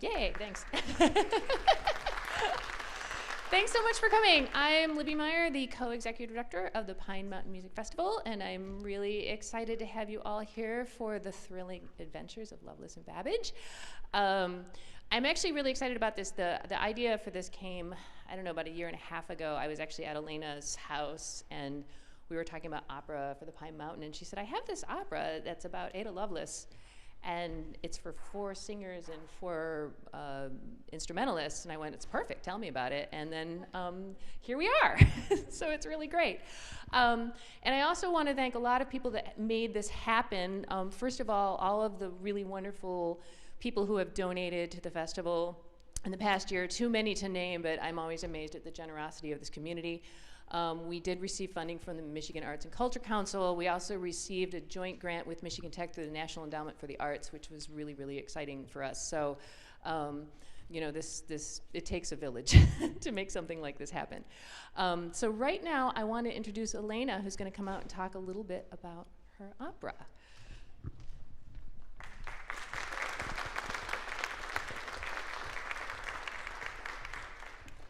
Yay, thanks. Thanks so much for coming. I'm Libby Meyer, the co-executive director of the Pine Mountain Music Festival, and I'm really excited to have you all here for the thrilling adventures of Lovelace and Babbage. I'm actually really excited about this. The idea for this came, I don't know, about a year and a half ago. I was actually at Elena's house, and we were talking about opera for the Pine Mountain, and she said, I have this opera that's about Ada Lovelace, and it's for 4 singers and 4 instrumentalists. And I went, it's perfect, tell me about it. And then here we are. So it's really great. And I also want to thank a lot of people that made this happen. First of all of the really wonderful people who have donated to the festival in the past year. Too many to name, but I'm always amazed at the generosity of this community. We did receive funding from the Michigan Arts and Culture Council. We also received a joint grant with Michigan Tech through the National Endowment for the Arts, which was really, really exciting for us. So, you know, it takes a village to make something like this happen. So right now, I want to introduce Elena, who's going to come out and talk a little bit about her opera.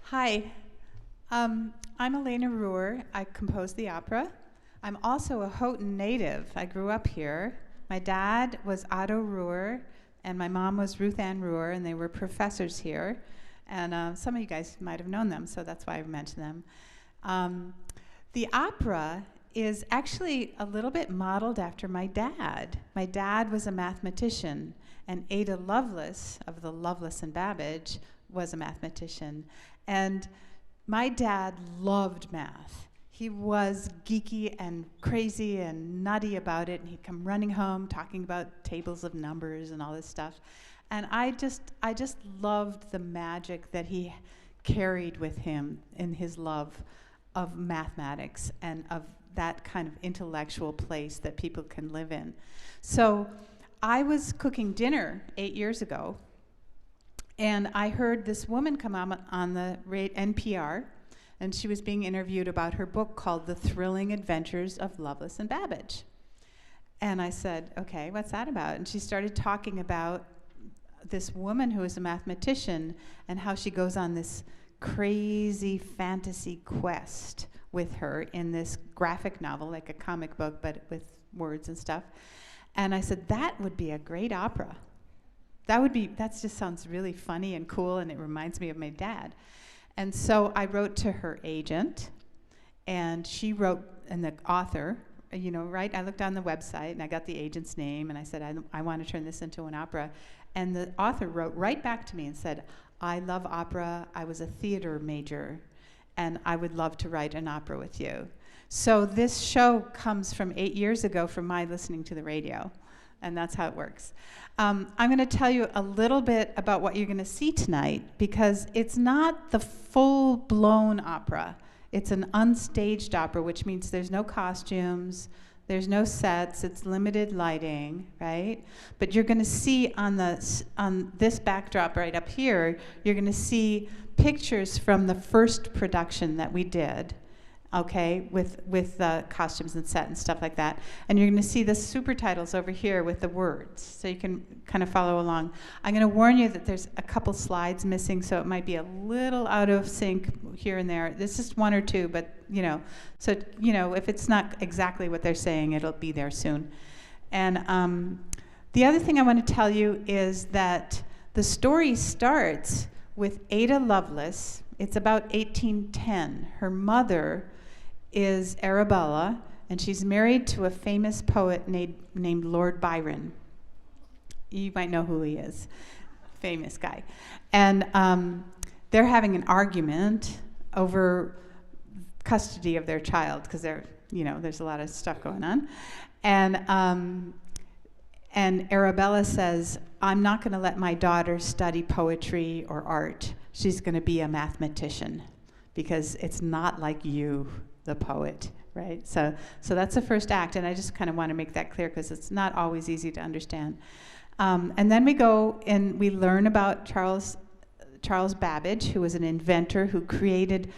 Hi. I'm Elena Ruehr. I composed the opera. I'm also a Houghton native. I grew up here. My dad was Ada Ruehr, and my mom was Ruth Ann Ruehr, and they were professors here. And some of you guys might have known them, so that's why I mentioned them. The opera is actually a little bit modeled after my dad. My dad was a mathematician, and Ada Lovelace of the Lovelace and Babbage was a mathematician. And my dad loved math. He was geeky and crazy and nutty about it, and he'd come running home talking about tables of numbers and all this stuff. And I just loved the magic that he carried with him in his love of mathematics and of that kind of intellectual place that people can live in. So I was cooking dinner 8 years ago, and I heard this woman come on the NPR, and she was being interviewed about her book called The Thrilling Adventures of Lovelace and Babbage. And I said, okay, what's that about? And she started talking about this woman who is a mathematician and how she goes on this crazy fantasy quest with her in this graphic novel, like a comic book, but with words and stuff. And I said, that would be a great opera. That just sounds really funny and cool, and it reminds me of my dad. And so I wrote to her agent, and she wrote, and the author, you know, right? I looked on the website, and I got the agent's name, and I said, I want to turn this into an opera. And the author wrote right back to me and said, I love opera. I was a theater major, and I would love to write an opera with you. So this show comes from 8 years ago from my listening to the radio. And that's how it works. I'm going to tell you a little bit about what you're going to see tonight, because it's not the full-blown opera. It's an unstaged opera, which means there's no costumes, there's no sets, it's limited lighting, right? But you're going to see on this backdrop right up here, you're going to see pictures from the first production that we did, okay, with the costumes and set and stuff like that. And you're going to see the super titles over here with the words, so you can kind of follow along. I'm going to warn you that there's a couple slides missing, so it might be a little out of sync here and there. There's just 1 or 2, but, you know, so, you know, if it's not exactly what they're saying, it'll be there soon. And the other thing I want to tell you is that the story starts with Ada Lovelace. It's about 1810. Her mother is Arabella, and she's married to a famous poet named Lord Byron. You might know who he is. Famous guy. And they're having an argument over custody of their child, because there's a lot of stuff going on. And Arabella says, I'm not going to let my daughter study poetry or art. She's going to be a mathematician, because it's not like you, the poet, right? So that's the first act, and I just kind of want to make that clear, because it's not always easy to understand. And then we go and we learn about Charles Babbage, who was an inventor who created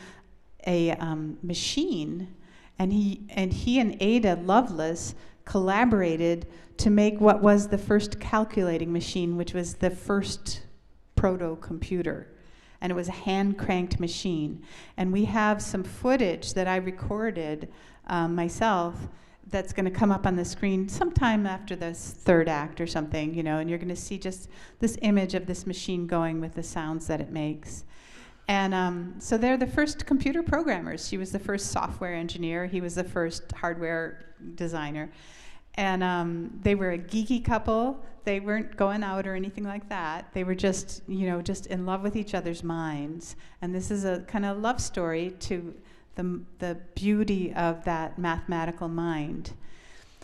a machine, and he and Ada Lovelace collaborated to make what was the first calculating machine, which was the first proto-computer. And it was a hand-cranked machine. And we have some footage that I recorded myself that's going to come up on the screen sometime after this third act or something, you know, and you're going to see just this image of this machine going with the sounds that it makes. And so they're the first computer programmers. She was the first software engineer. He was the first hardware designer. And they were a geeky couple. They weren't going out or anything like that. They were just, you know, just in love with each other's minds. And this is a kind of love story to the beauty of that mathematical mind.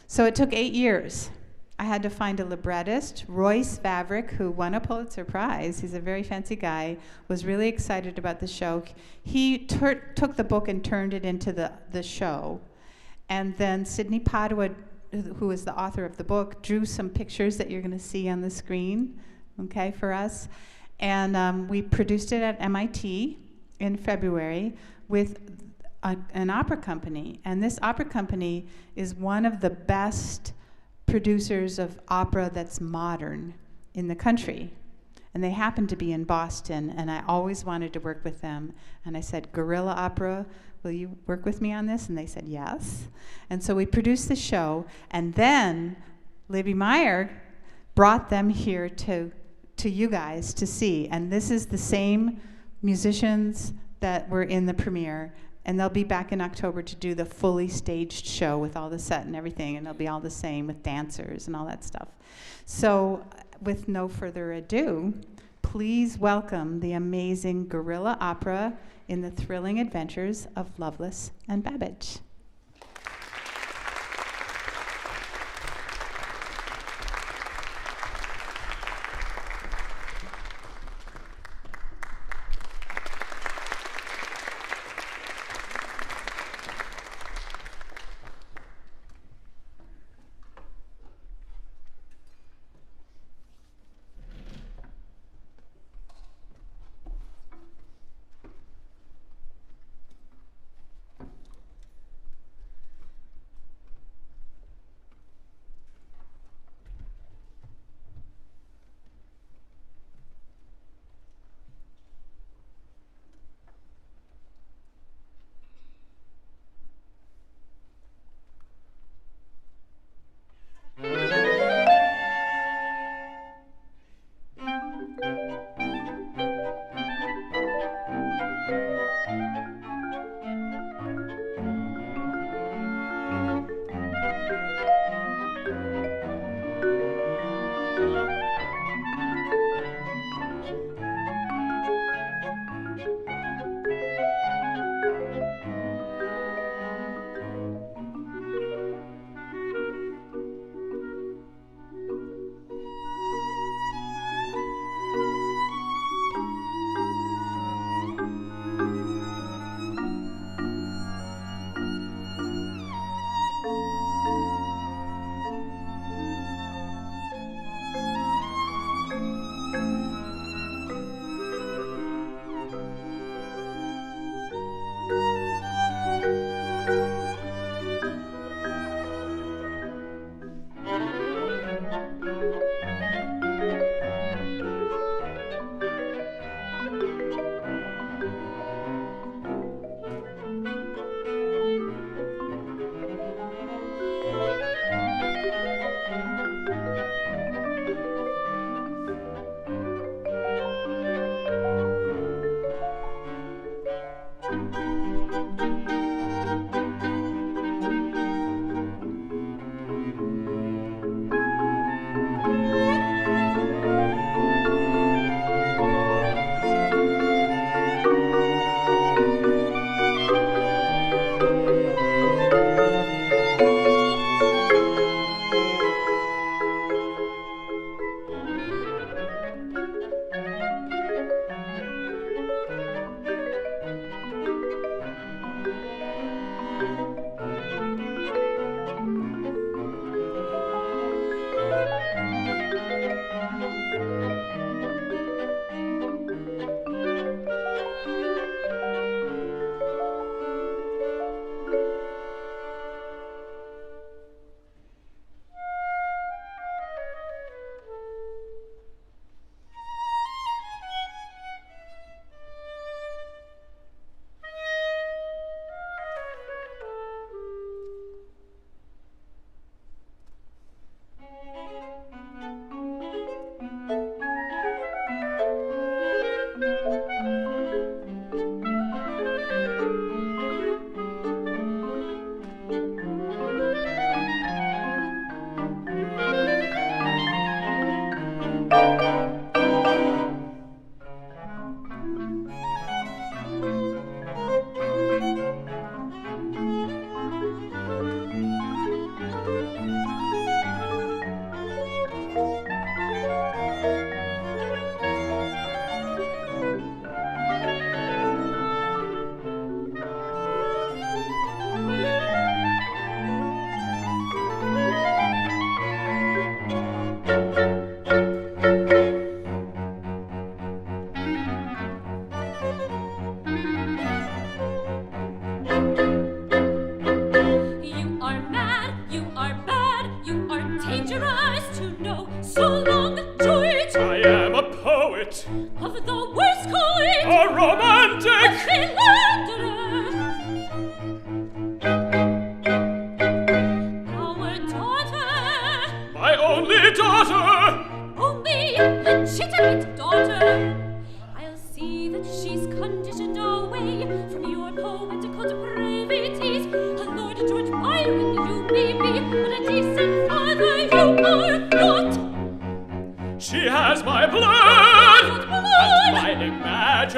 So it took 8 years. I had to find a librettist. Royce Vavrek, who won a Pulitzer Prize, he's a very fancy guy, was really excited about the show. He took the book and turned it into the show. And then Sydney Padua, who is the author of the book, drew some pictures that you're going to see on the screen, okay, for us. And we produced it at MIT in February with an opera company. And this opera company is one of the best producers of opera that's modern in the country. And they happen to be in Boston, and I always wanted to work with them. And I said, Guerilla Opera, will you work with me on this? And they said yes. And so we produced the show, and then Libby Meyer brought them here to you guys to see. And this is the same musicians that were in the premiere, and they'll be back in October to do the fully staged show with all the set and everything, and they'll be all the same with dancers and all that stuff. So with no further ado, please welcome the amazing Guerilla Opera in the thrilling adventures of Lovelace and Babbage.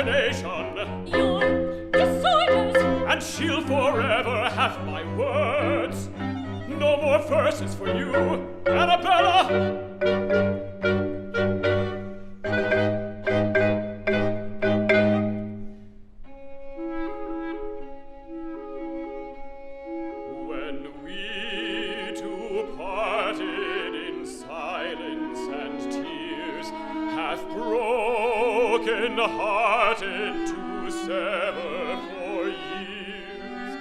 imagination, your disorders, and she'll forever have my words. No more verses for you, Arabella. Hearted to sever for years,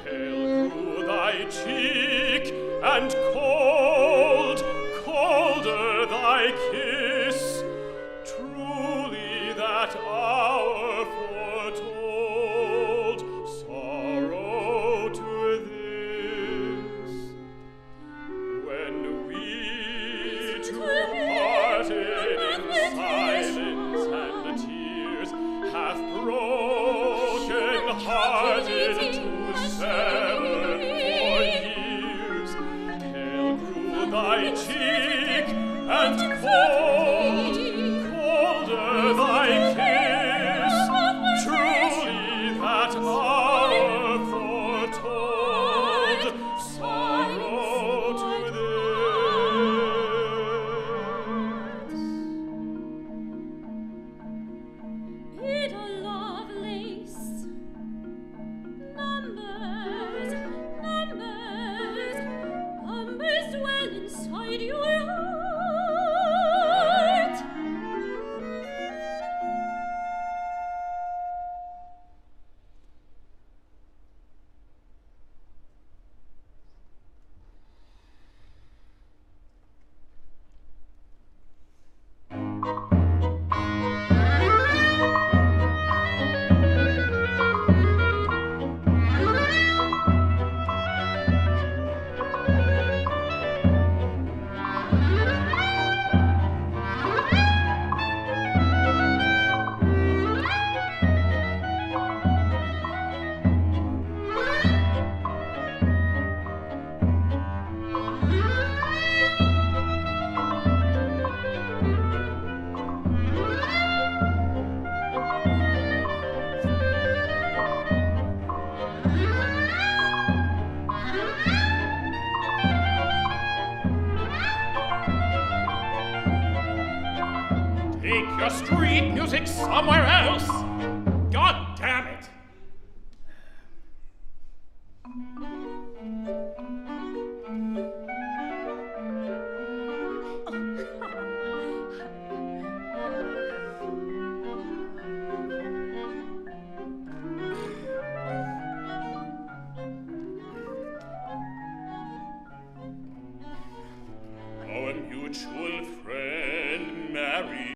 pale grew thy cheek, and cold, colder thy kiss. Truly that hour foretold sorrow to this. When we two parted in silence and tears, half broken hearted to sever for years, pale grew thy cheek, and cold, colder thy kiss. Truly that hour foretold sorrow to this. Ada Lovelace. Numbers, numbers, numbers dwell inside your heart. Take your street music somewhere else. God damn it. Our mutual friend Mary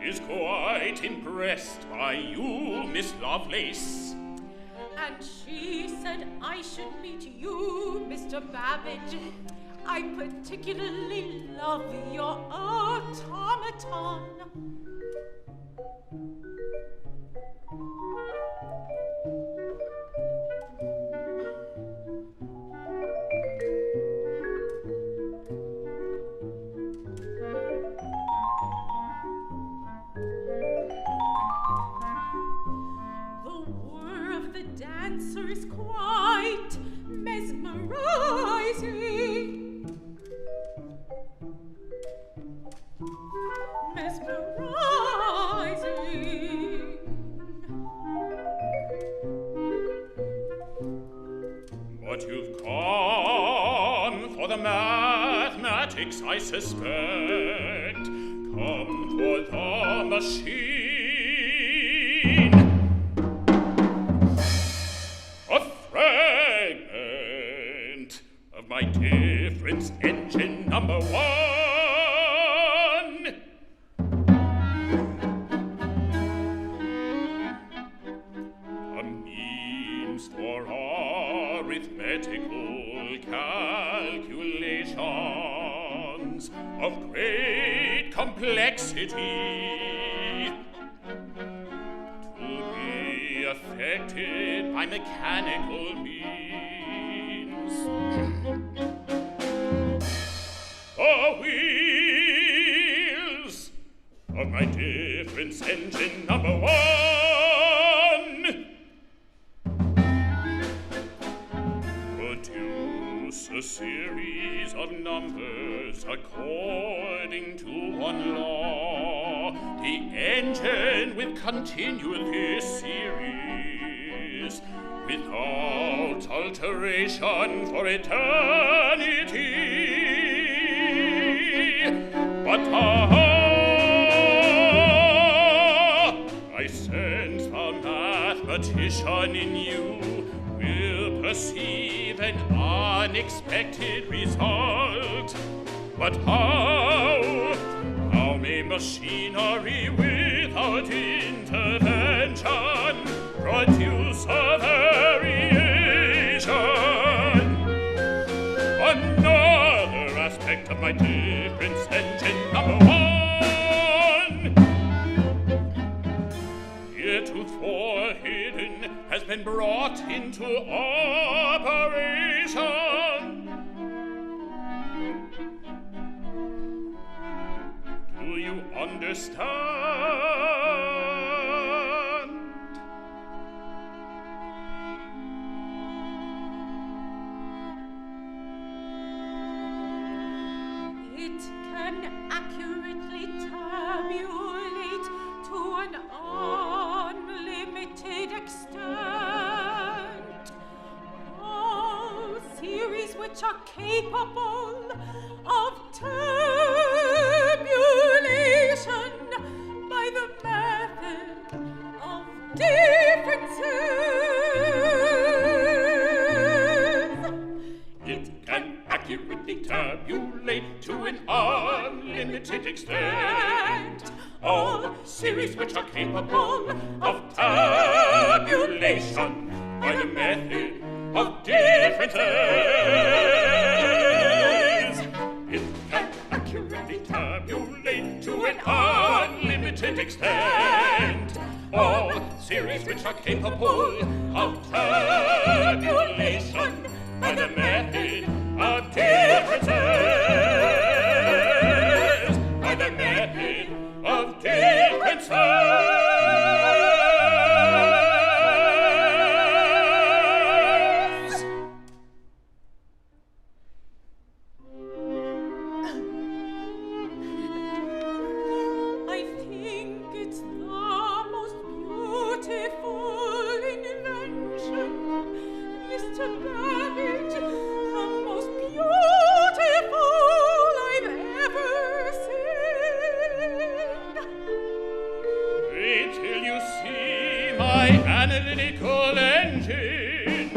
is quite impressed by you, Miss Lovelace. And she said I should meet you, Mr. Babbage. I particularly love your automaton. The whir of the dancer is quite mesmerizing. Mesmerizing. But you've gone for the mathematics, I suspect. Come for the machine. A fragment of my difference engine number one. A means for arithmetical calculations of great complexity, to be affected by mechanical means. The wheels of my difference engine number one. Produce a series of numbers according to one law. The engine will continue this series without alteration for eternity. But I sense the mathematician in you will perceive an unexpected result. But how may machinery without intervention produce a variation? Another aspect of my difference engine number one, heretofore hidden, has been brought into operation. Do you understand? It can accurately tabulate to an unlimited extent all series which are capable of tabulation by the method of differences. It can accurately tabulate to an unlimited extent all series which are capable of tabulation by the method of differences. It can accurately tabulate to an unlimited extent all series which are capable of tabulation by the method of differences. By the method of differences. I think it's the most beautiful invention, Mr. Babbage, the most beautiful I've ever seen. Wait till you see my analytical engine.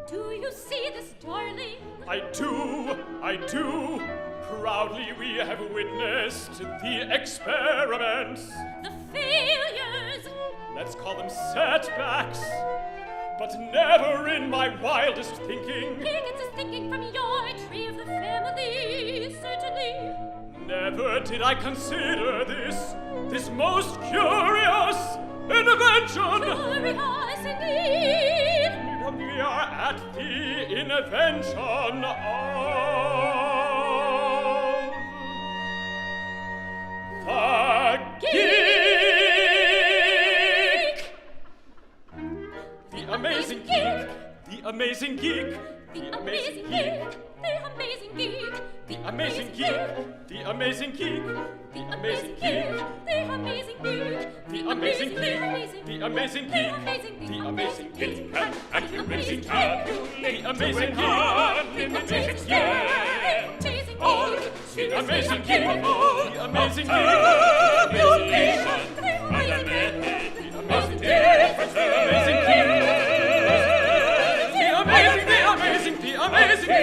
Do you see this, darling? I do. Proudly we have witnessed the experiments. The failures. Let's call them setbacks. But never in my wildest thinking. He gets his thinking from your tree of the family, certainly. Never did I consider this most curious invention. Curious indeed. We are at the invention of the geek. The amazing geek. The amazing geek. The amazing geek. The amazing geek. The amazing geek. The amazing geek. The amazing geek. The amazing geek. The amazing geek. The amazing geek. The amazing geek. Can accurately tabulate the amazing geek. Unlimited extent. All the amazing geek. The amazing geek. Tabulation by the method of difference. The amazing geek. The amazing, the amazing, the amazing geek.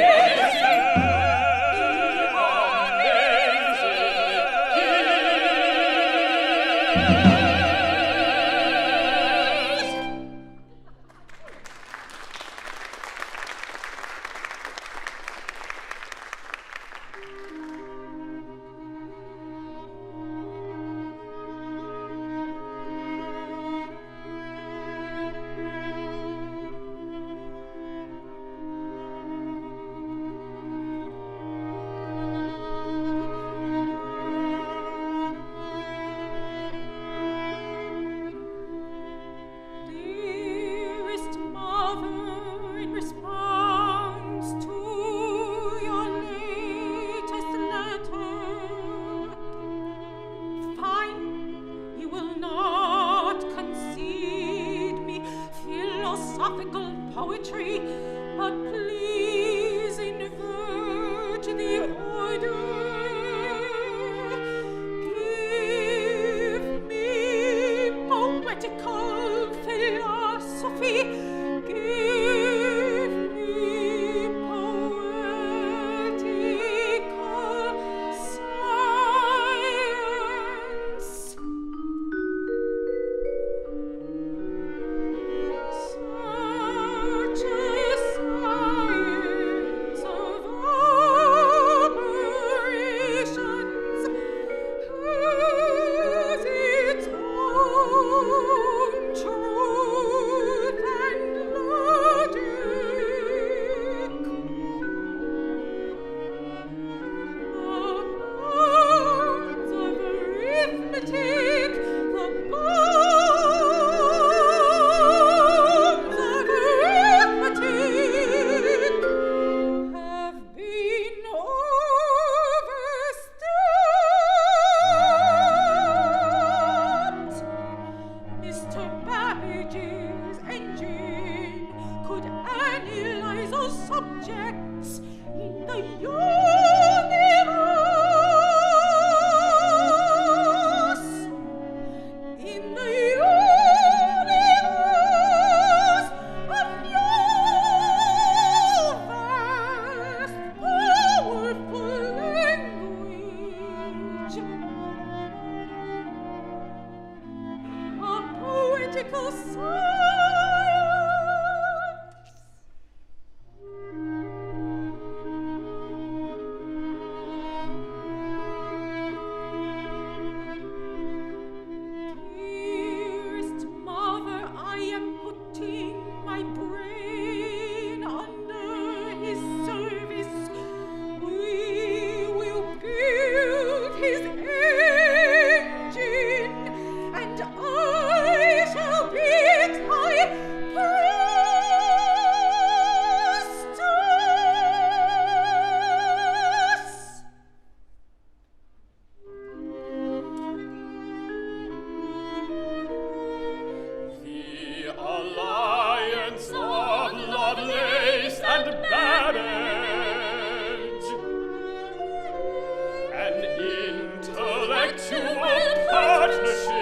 magical science. Dearest mother, I am putting my brain under his service. We will build his engine, and I shall be its high priestess. The alliance of Lovelace and Babbage, an intellectual partnership,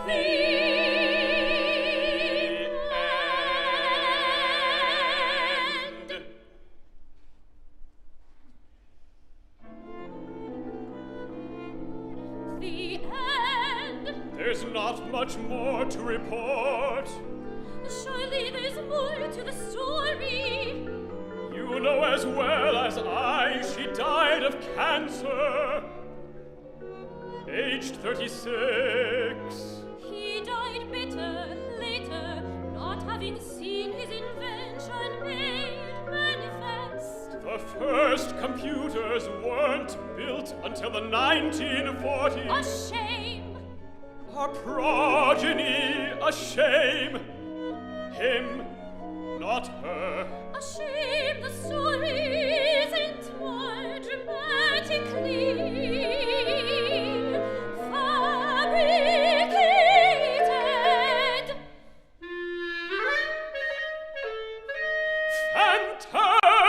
the end. The end. There's not much more to report. Surely there's more to the story. You know as well as I, she died of cancer, aged 36. He died bitter later, not having seen his invention made manifest. The first computers weren't built until the 1940s. A shame. Our progeny, a shame. Him, not her. A shame the story isn't more dramatically fabricated.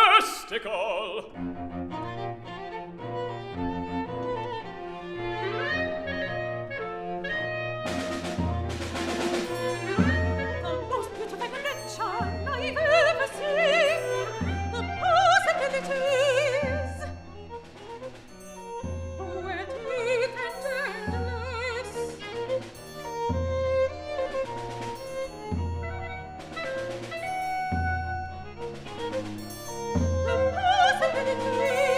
Fantastical. The most beautiful invention I've ever seen. The possibilities were deep and endless. The possibilities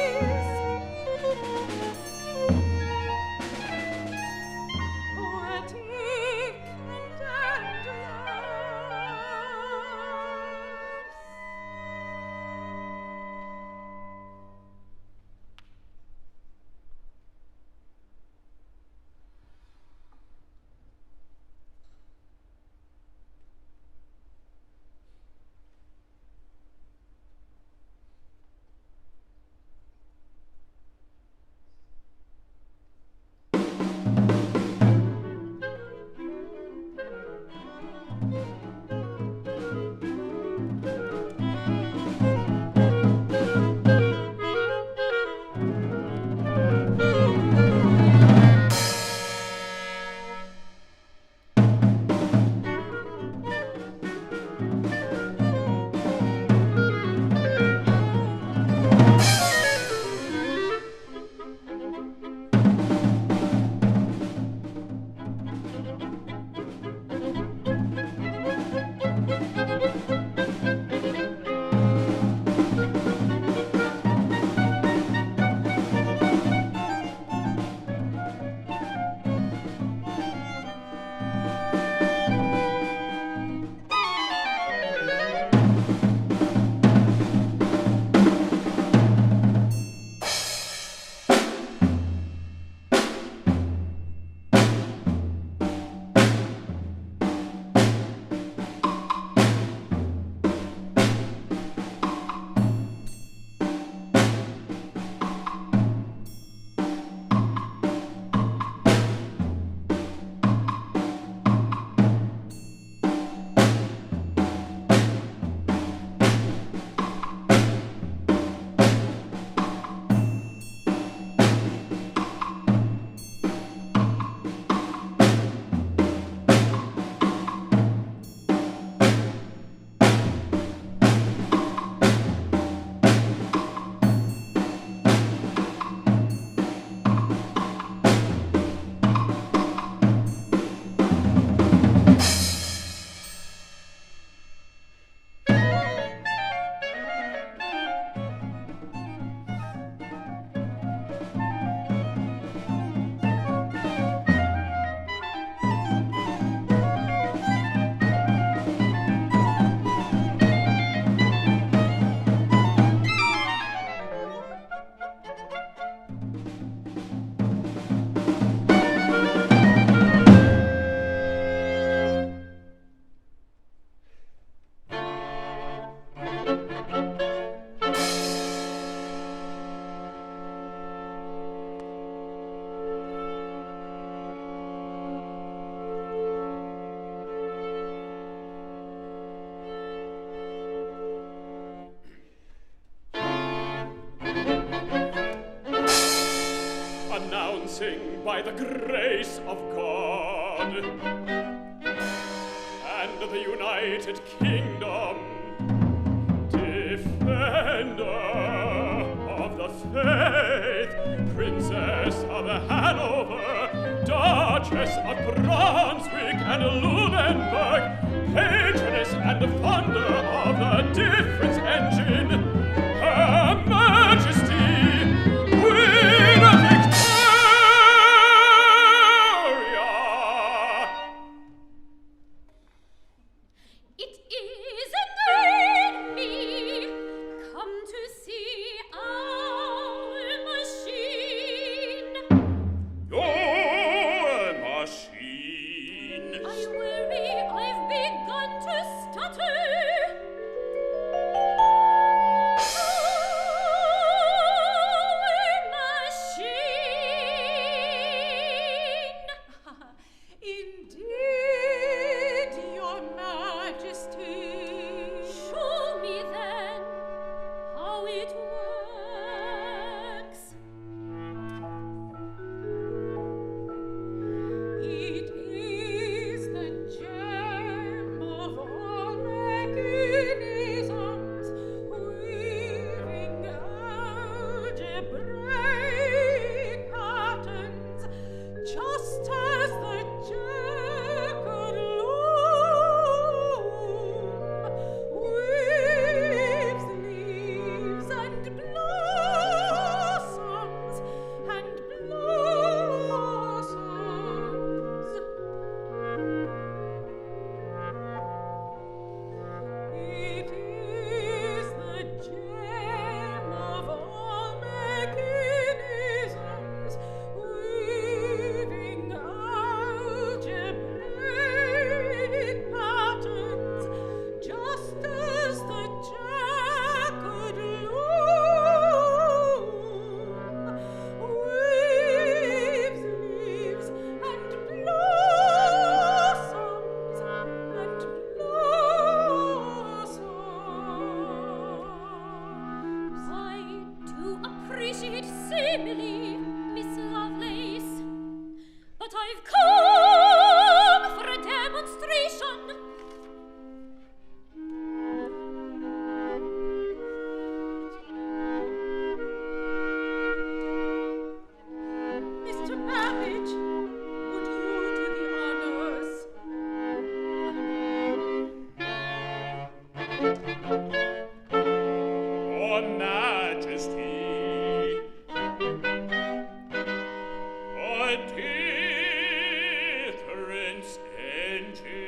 blessing by the grace of God, and the United Kingdom, defender of the faith, Princess of Hanover, Duchess of Brunswick and Lunenburg, patroness and founder of the difference engine, Her Majesty, Queen of Victoria. It is indeed me, come to see our machine. Your machine. I worry I've begun to stutter. Our machine. Indeed, Your Majesty. Show me then how it works. It is the gem of all mechanisms, weaving algebraic patterns, just as the jackal loom weaves leaves and blossoms and blossoms. It is the gem of all mechanisms, weaving algebraic patterns, just as the jackal loom weaves leaves and blossoms and blossoms. I do appreciate simile, Miss Lovelace, but I've come for a demonstration. Mr. Babbage, would you do the honors? Your Majesty, a difference engine.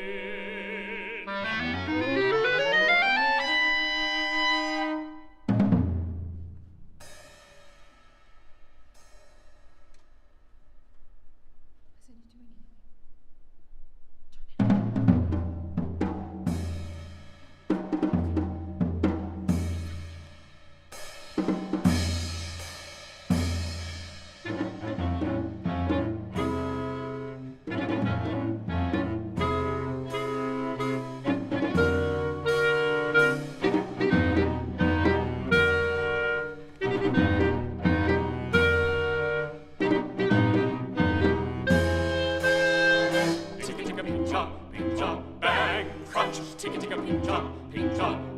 Ticka-ticka-pincha, bang, crunch. Ticka-ticka-pincha,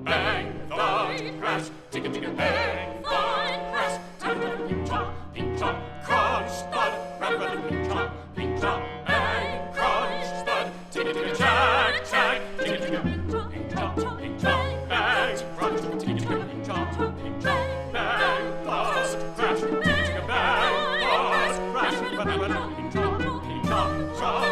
bang, thud, crash. Ticka-ticka-bang, thud, crash. Ticka-ticka-pincha, crunch, thud. Rattle-rattle-pincha, bang, crunch, thud. Ticka-ticka-jack, jack. Ticka-ticka-pincha, bang, crunch. Ticka-ticka-pincha, bang, thud, crash. Ticka-ticka-bang, thud, crash. Rattle-rattle-pincha, crunch.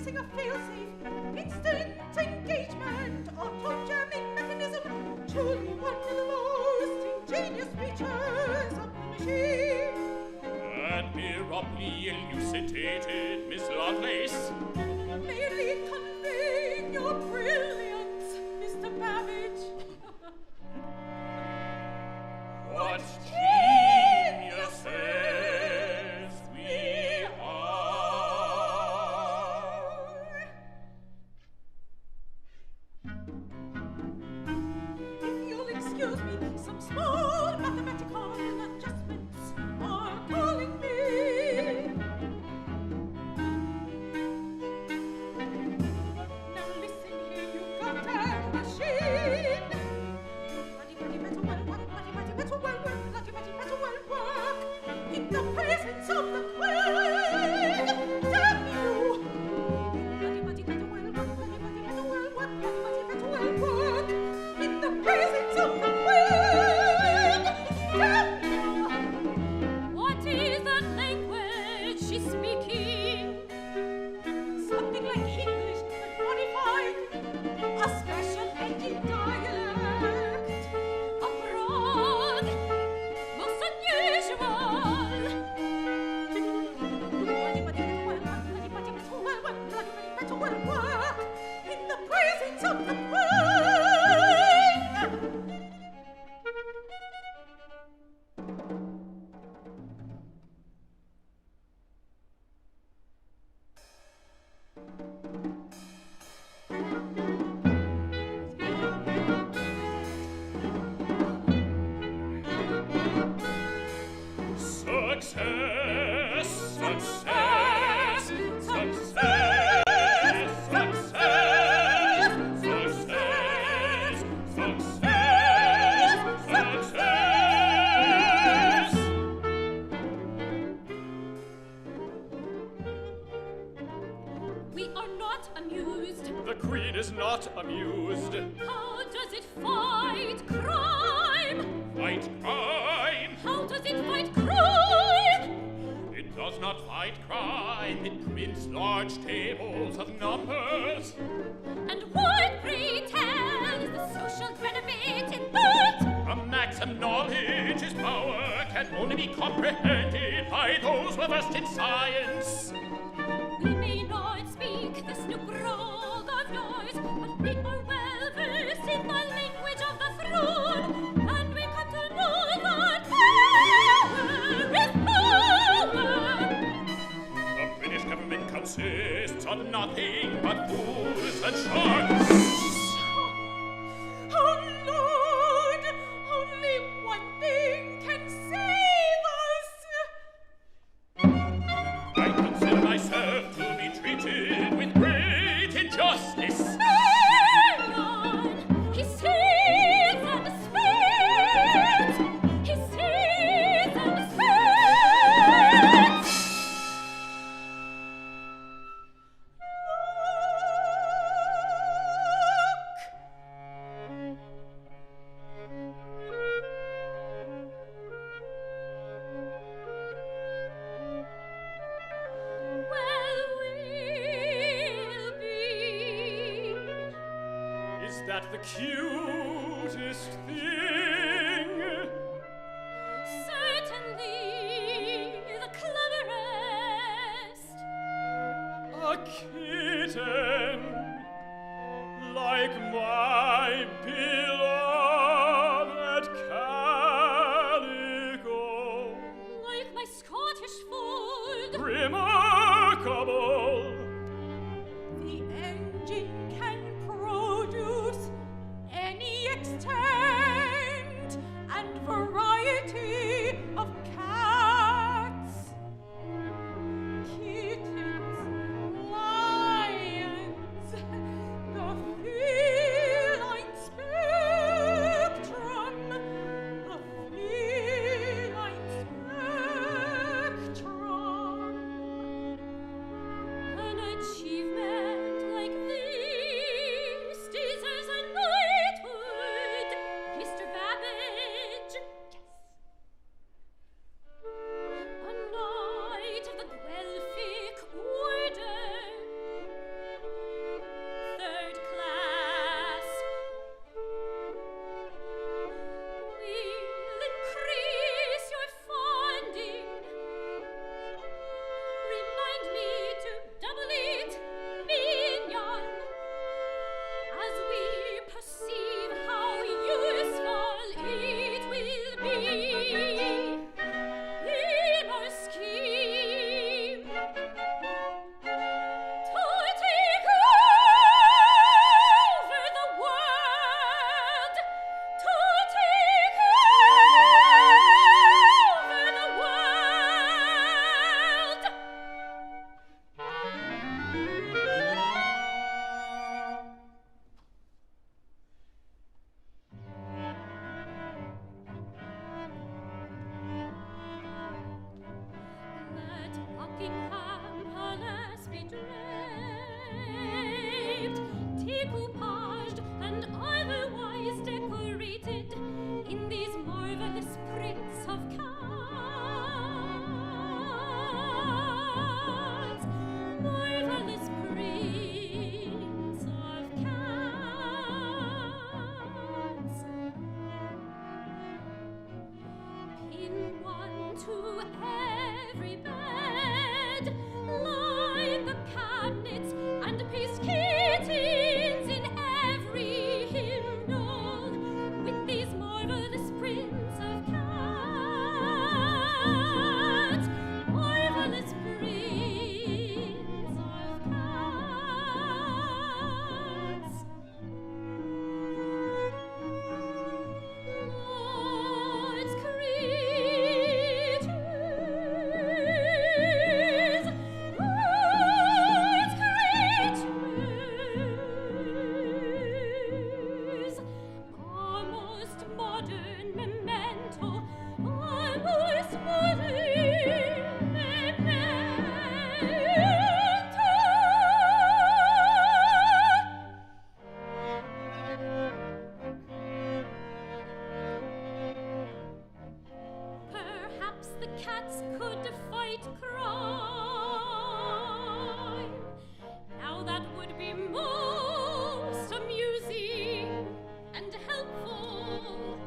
missing a failsafe, instant engagement, auto-jamming mechanism, truly one of the most ingenious features of the machine. Admirably elucidated, Miss Lovelace. Merely conveying your brilliance, Mr. Babbage. What geniuses we are! If you'll excuse me, some small mathematical adjustments are calling me. Now listen here, you goddamn machine. In the presence of the queen, damn you! In the presence of the queen, damn you! What is that language she's speaking? Something like English but modified, a special engine dialect. Abroad, most unusual. In the presence of the queen. Success! Success! Success! Success! Success! Success! Success! We are not amused. The Queen is not amused. How does it fight crime? Fight crime! How does it fight crime? It does not fight crime. It prints large tables of numbers. And what pretends the social benefit in that? A maxim knowledge is power can only be comprehended by those who are versed in science. We may not speak this new brogue of yours, but we are well versed in the language of the throne, and we come to know that power is power. The British government consists of nothing but fools and sharks. Oh Lord, only one thing can save us. I consider myself to be treated with great injustice. He sees and spits. He sees and spits. Well, we'll be. Is that the cutest thing? Certainly the cleverest. A kitten like my beloved calico. Like my Scottish fold. Remarkable. The engine can produce any extent and variety of cats, kittens, lions, the feline spectrum, the feline spectrum. into every bed, line the cabinets and paste kittens in every hymnal with these marvelous prints of cats, marvelous prints of cats. Lord's creatures, Lord's creatures, our most modern memento, our most modern memento. Perhaps the cats could fight crime. Now that would be most amusing and helpful.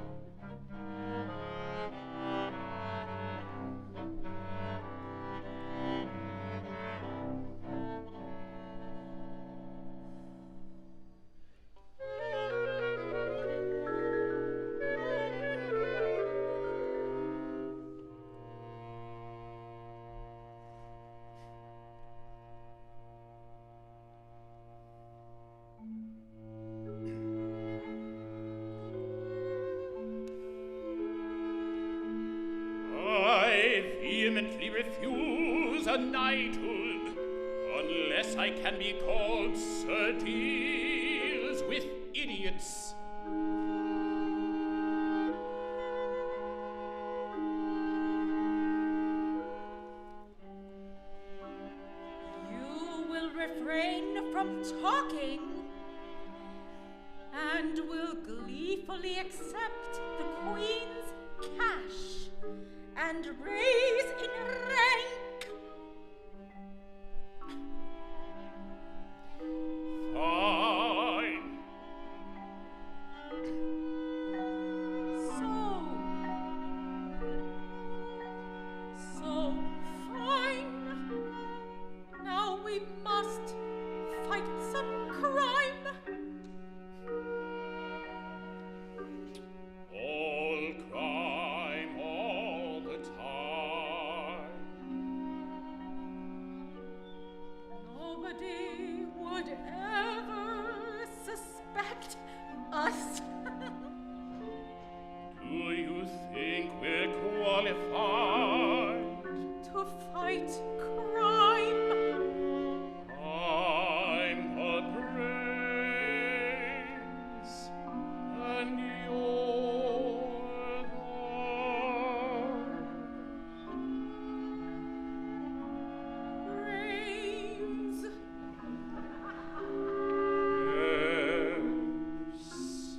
I vehemently refuse a knighthood unless I can be called Sir Deals with Idiots. You will refrain from talking and will gleefully accept the Queen's cash and raise in rank. Fine. So fine. Now we must fight some crime. All crime all the time. Nobody would ever suspect us. Do you think we're qualified? To fight crime. I'm the brains, and you're the Brains. yes.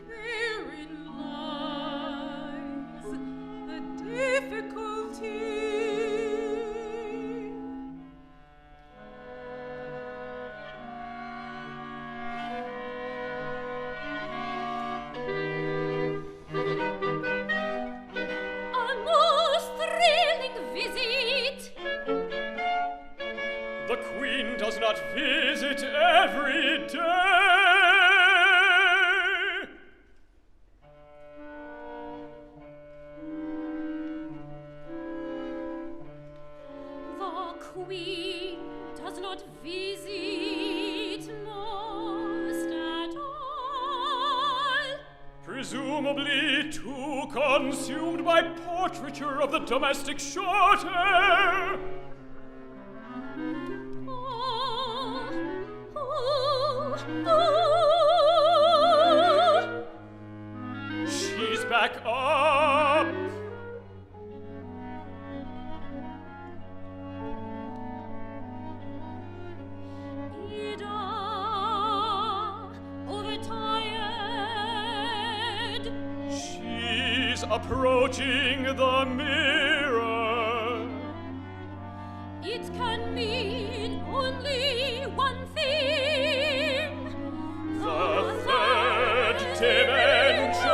Therein lies the difficulty. A most thrilling visit. The Queen does not visit every day. The Queen does not visit most at all. Presumably too consumed by portraiture of the domestic shorter. She's back up. Ida, overtired. She's approaching the mirror. It can mean only one thing. The third dimension.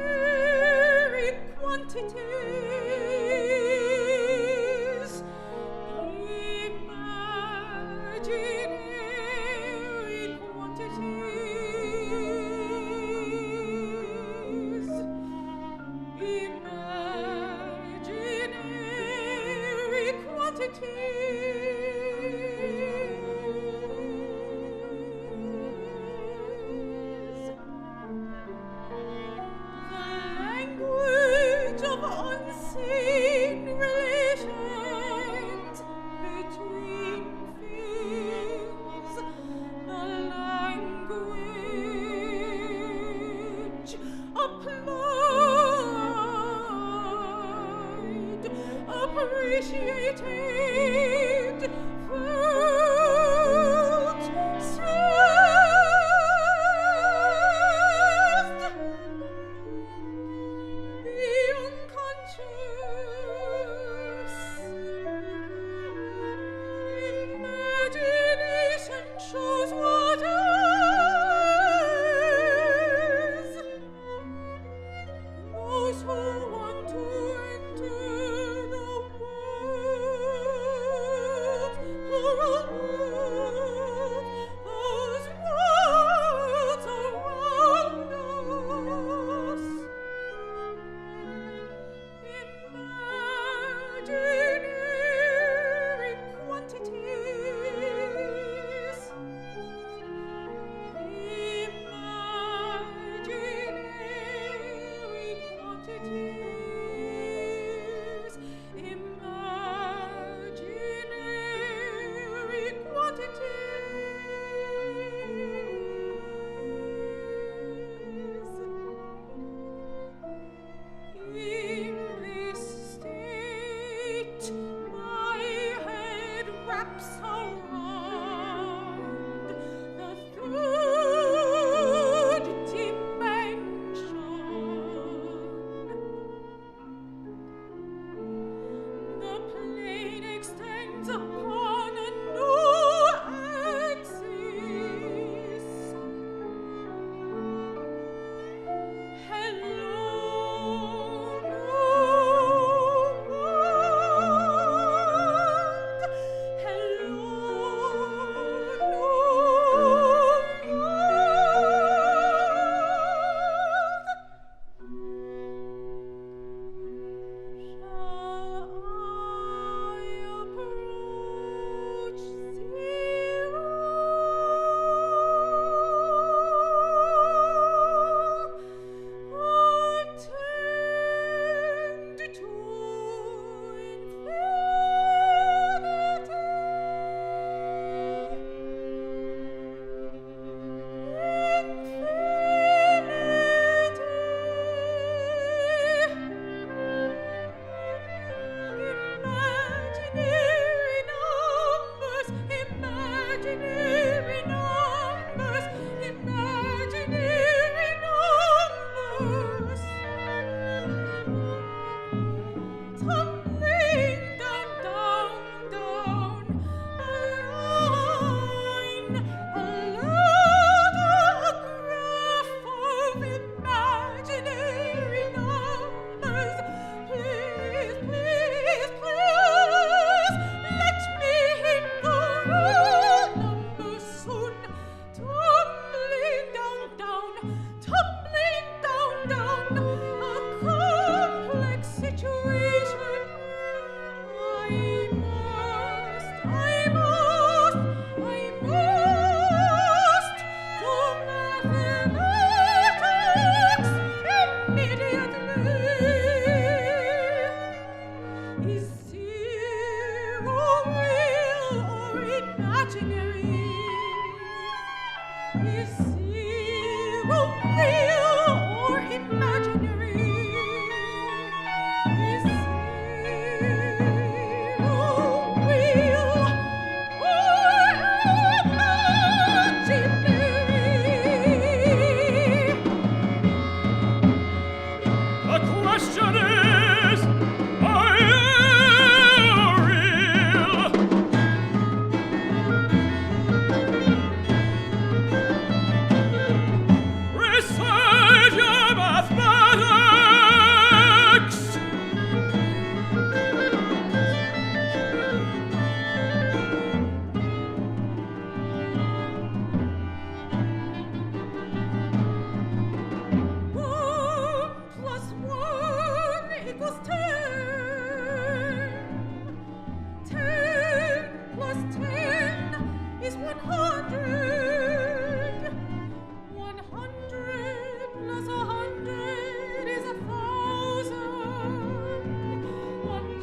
Imaginary quantities. Imaginary quantities. Imaginary quantities. The language of unseen relations between things. The language applied, appreciated, felt, sensed. The unconscious imagination shows what is. Those who want to enter the world, plural world, those worlds around us. Imaginary quantities. Imaginary quantities. Imaginary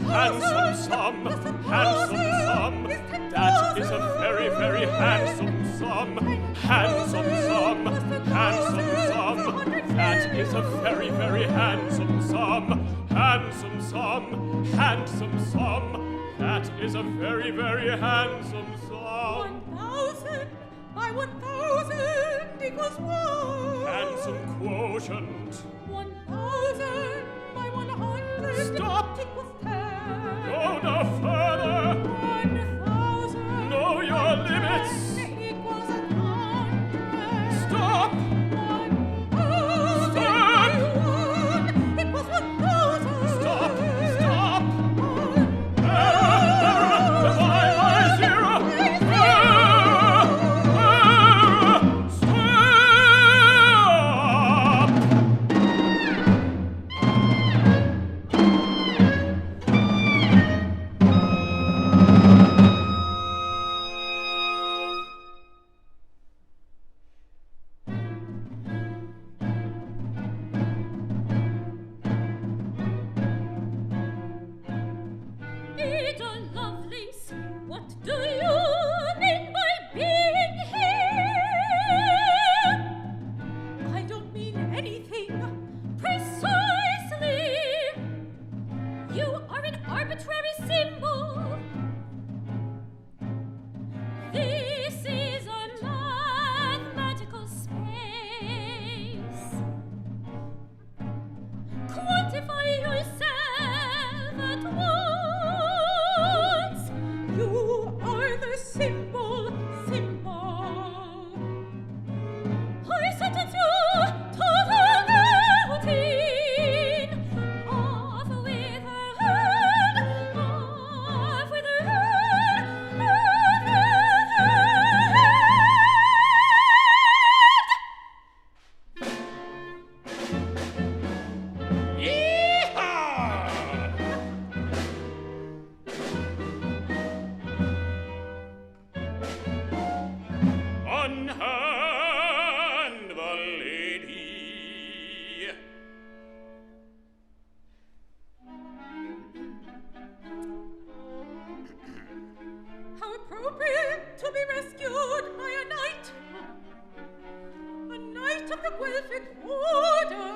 handsome sum, handsome sum. That is a very, very handsome sum. Handsome sum, handsome sum. That is a very, very handsome sum. Handsome sum, handsome sum. That is a very, very handsome sum. 1,000 by 1,000 equals 1. Handsome quotient. 1,000 by 100 Stop. equals 10. Go no further. 1,000 Know your limits. equals 100. Stop. 1,000 by 1 equals 1,000. Stop. Stop. Error. Divide by zero. Stop. Ada Lovelace, what do you mean by being here? I don't mean anything. Precisely. You are an arbitrary symbol. This is a mathematical space. Quantify yourself at once. You are the symbol. I sentence you to the routine. Off with her head, off with her head, off with her head. Yee-haw! Unhand the lady. How appropriate to be rescued by a knight. A knight of the Guelphic order.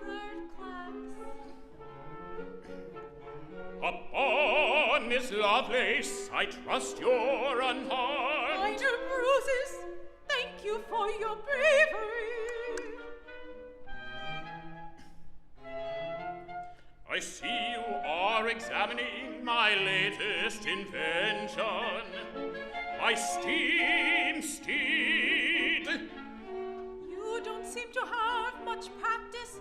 Third class. Upon Miss Lovelace, I trust you're unharmed. Minor bruises. Thank you for your bravery. I see you are examining my latest invention. My steam steed. You don't seem to have much practice,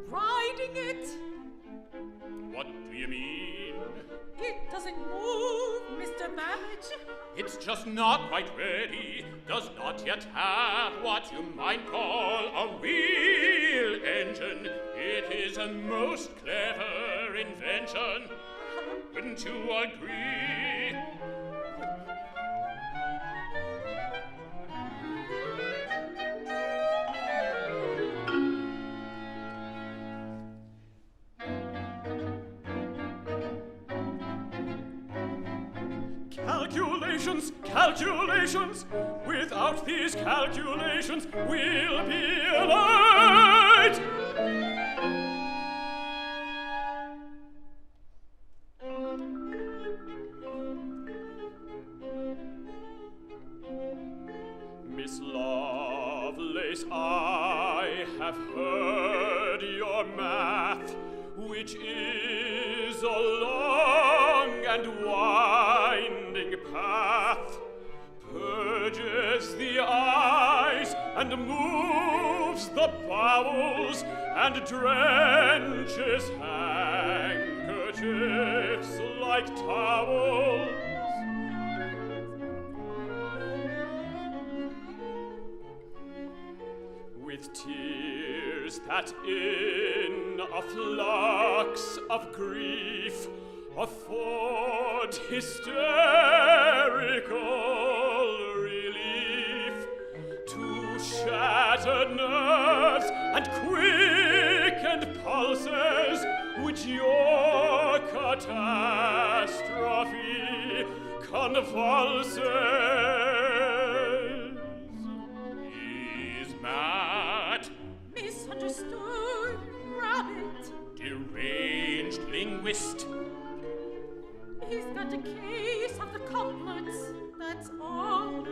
riding it. What do you mean? It doesn't move, Mr. Babbage. It's just not quite ready. Does not yet have what you might call a wheel engine. It is a most clever invention. Wouldn't you agree? Calculations, calculations. Without these calculations, we'll be late. Miss Lovelace, I have heard your math, which is a long and winding path, purges the eyes and moves the bowels and drenches handkerchiefs like towels. With tears that in a flux of grief afford hysterical relief to shattered nerves and quickened pulses which your catastrophe convulses, is mad, Misunderstood rabbit. deranged linguist. He's got a case of the couplets, that's all.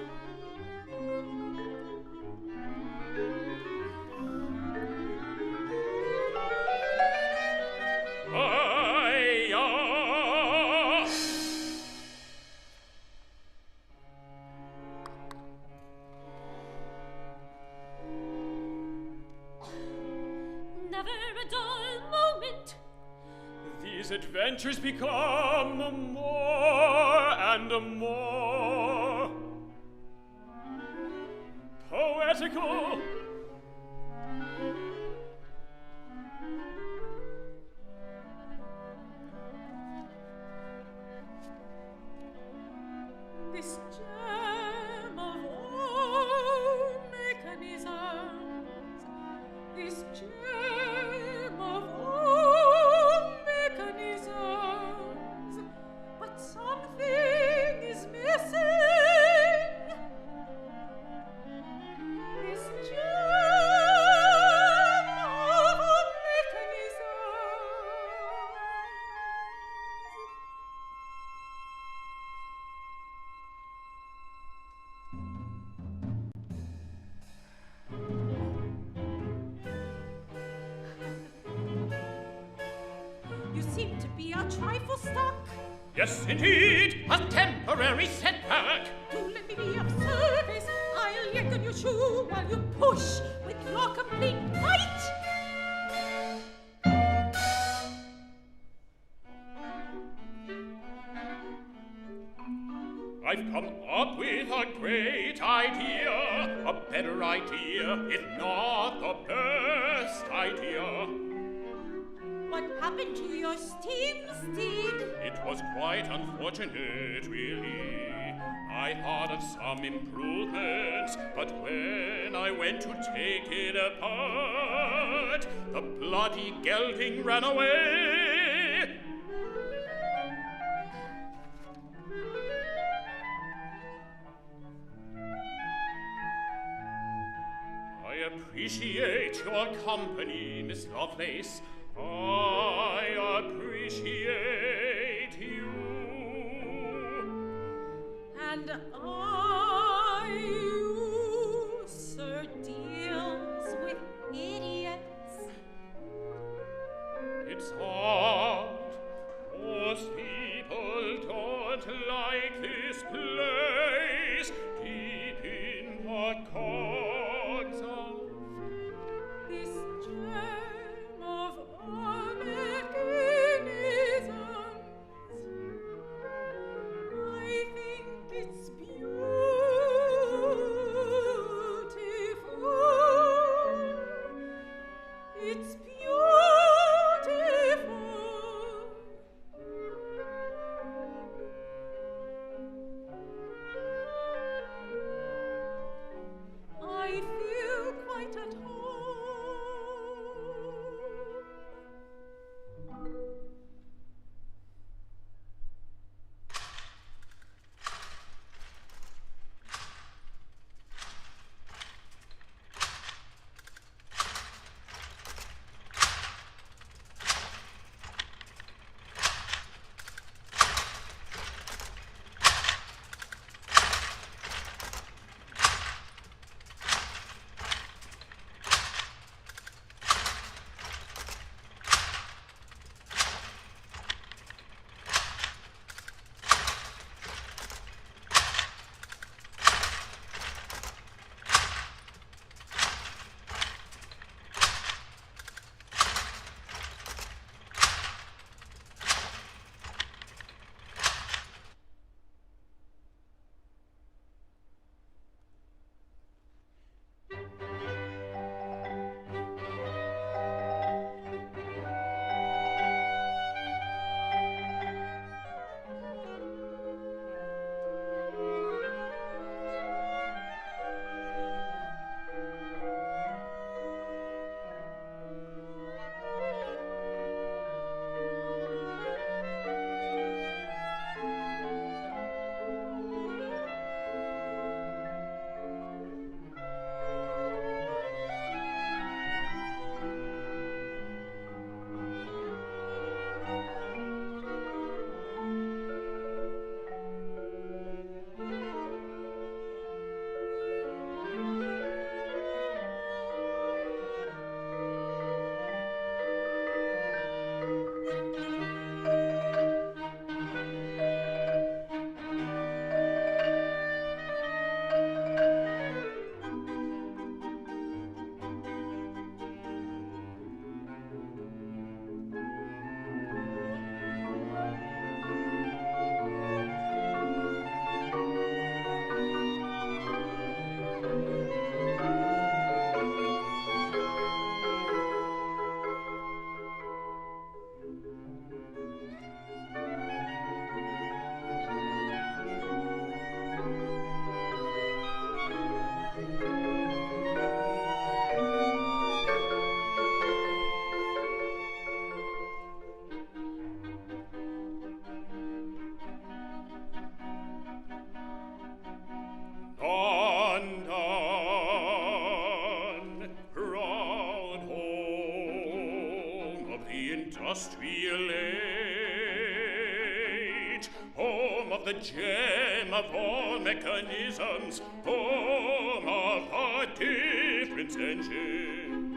Never a dull moment. These adventures become more and more poetical. This gem of all mechanisms, this gem of all mechanisms, but something is missing. This gem of all mechanisms. You seem to be a trifle stuck. Yes, indeed, a temporary setback. Do let me be of service. I'll yank on your shoe while you push with your complete might. I've come up with a great idea, a better idea, if not the best idea. What happened to your steam steed? It was quite unfortunate, really. I thought of some improvements, but when I went to take it apart, the bloody gelding ran away. I appreciate your company, Miss Lovelace. I appreciate you. And sir, deals with idiots. It's hard. Most people don't like this place. Deep in the cogs of This gem of all mechanisms, I think it's beautiful. It's beautiful. industrial age, home of the gem of all mechanisms, home of a difference engine.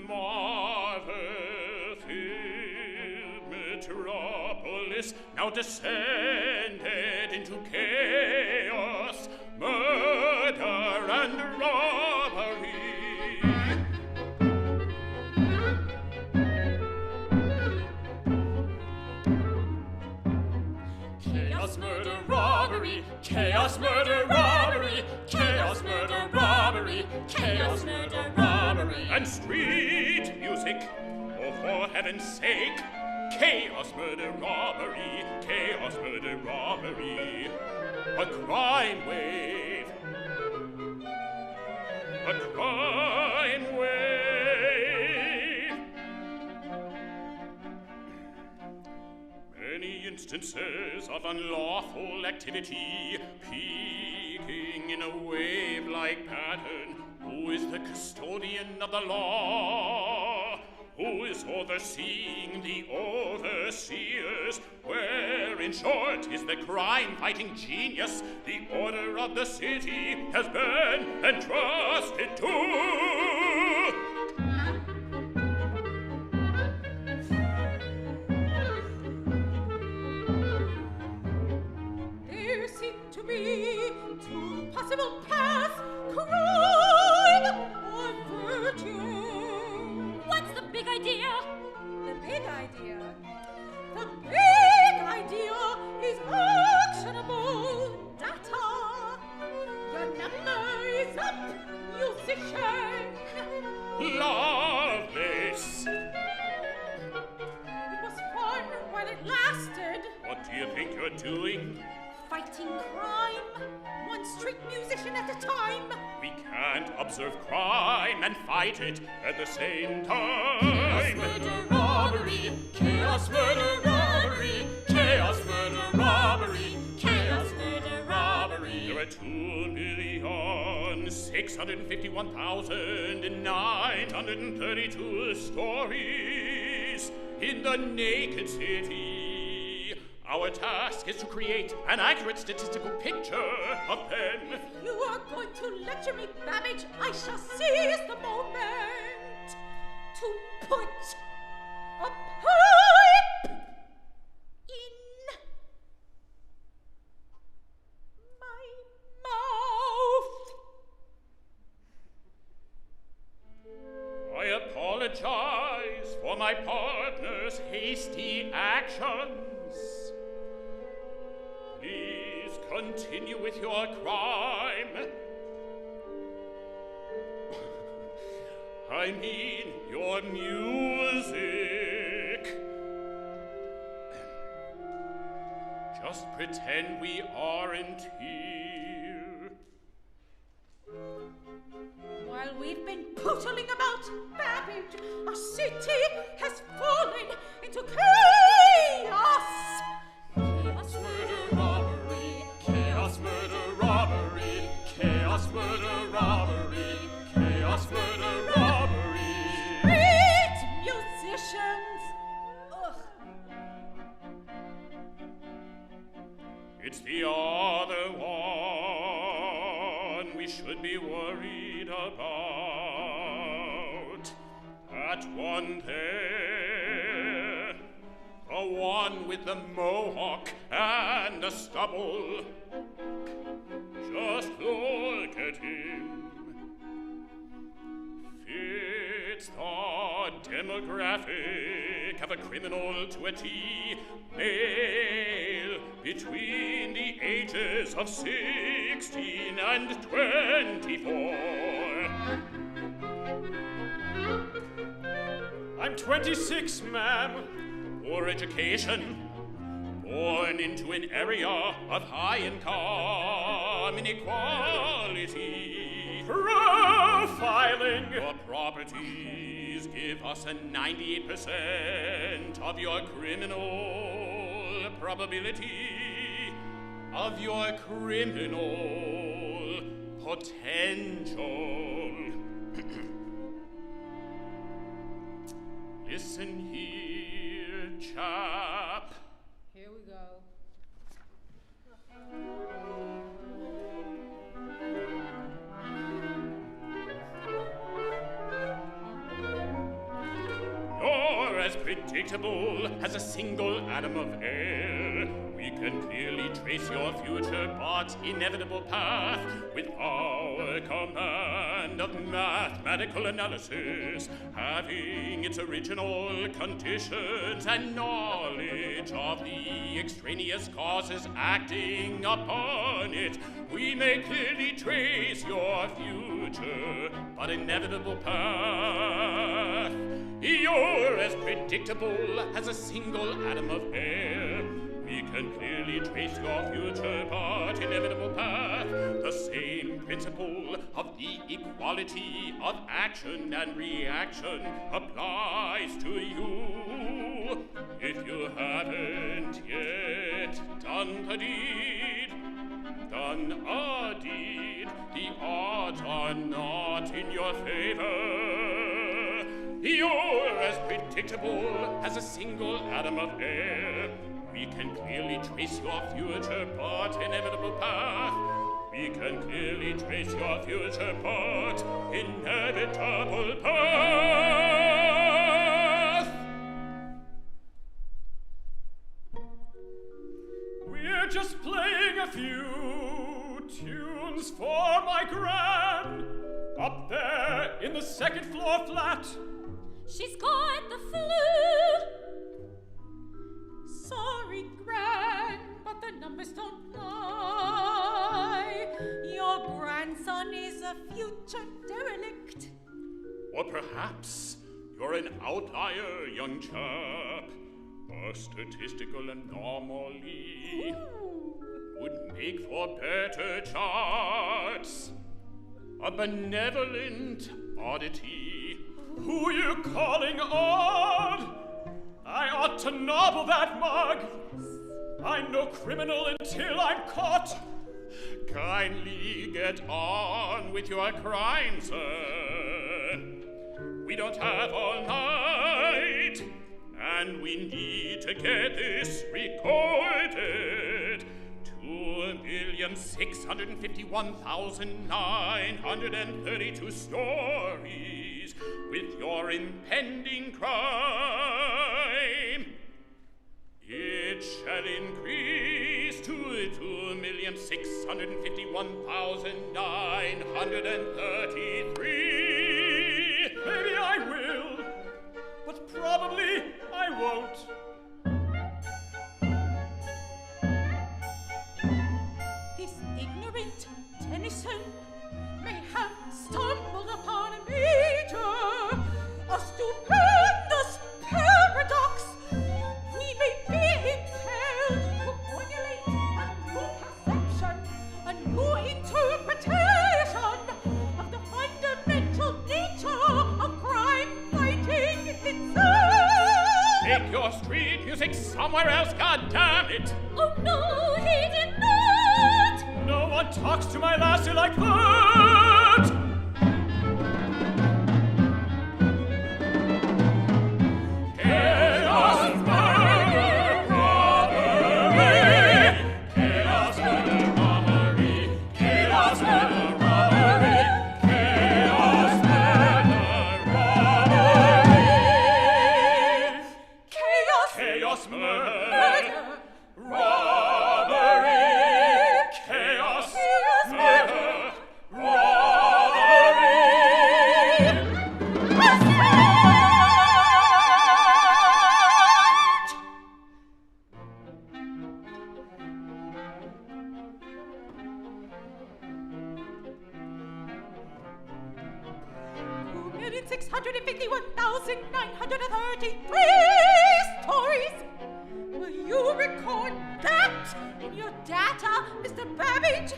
Marvel-filled metropolis now descended into chaos, murder and robbery. Chaos, murder, robbery, chaos, murder, robbery, chaos, murder, robbery, chaos, murder, robbery. And street music, oh for heaven's sake, chaos, murder, robbery, chaos, murder, robbery. A crime wave, a crime wave. Many instances of unlawful activity, peaking in a wave-like pattern. Who is the custodian of the law? Who is overseeing the overseers? Where, in short, is the crime-fighting genius the order of the city has been entrusted to? There seem to be two possible paths, crime or virtue. What's the big idea? The big idea? The big idea is actionable data. Your number is up, musician. Lovelace! It was fun while it lasted. What do you think you're doing? Fighting crime, one street musician at a time. We can't observe crime and fight it at the same time. Chaos, murder, robbery, chaos, murder, robbery, chaos, murder, robbery, chaos, murder, robbery. There are 2,651,932 stories in the naked city. Our task is to create an accurate statistical picture of them. You are going to lecture me, Babbage. I shall seize the moment to put a pipe in my mouth. I apologize for my partner's hasty actions. Please continue with your crime. I mean your music. Just pretend we aren't here. While we've been pootling about Babbage, our city has fallen into chaos. Chaos, murder, robbery, chaos, murder, robbery, chaos, murder, robbery, chaos, murder, robbery. Street musicians. Ugh. It's the other one we should be worried about. That one there, the one with the mohawk and the stubble. Just look at him. Fits the demographic of a criminal to a T. Male between the ages of 16 and 24. I'm 26, ma'am. Poor education. Born into an area of high income inequality. Profiling. Your properties give us a 98% of your criminal probability, of your criminal potential. Listen here, chap. Here we go. You're as predictable as a single atom of air. We can clearly trace your future but inevitable path with our command of mathematical analysis, having its original conditions and knowledge of the extraneous causes acting upon it. We may clearly trace your future but inevitable path. You're as predictable as a single atom of air. We can clearly trace your future but inevitable path. The same principle of the equality of action and reaction applies to you. If you haven't yet done the deed, the odds are not in your favor. You're as predictable as a single atom of air. We can clearly trace your future but inevitable path. We can clearly trace your future but inevitable path. We're just playing a few tunes for my gran up there in the second floor flat. She's got the flu. Sorry, Gran, but the numbers don't lie. Your grandson is a future derelict. Or perhaps you're an outlier, young chap. A statistical anomaly would make for better charts. A benevolent oddity. Who you calling odd? I ought to nobble that mug. I'm no criminal until I'm caught. Kindly get on with your crime, sir. We don't have all night, and we need to get this recorded. 2,651,932 stories with your impending crime. It shall increase to 2,651,933. Maybe I will, but probably I won't. This ignorant Tennyson may have stumbled upon a major, a stupendous paradox. We may be impelled to formulate a new perception, a new interpretation of the fundamental nature of crime fighting itself. Take your street music somewhere else, goddammit! Oh no, he did not! No one talks to my lassie like that! Chaos, murder, robbery! Chaos, murder, robbery! Chaos, murder, robbery! Chaos, murder, robbery! Chaos, murder, robbery! Chaos, murder, robbery! Stories. Will you record that in your data, Mr. Babbage?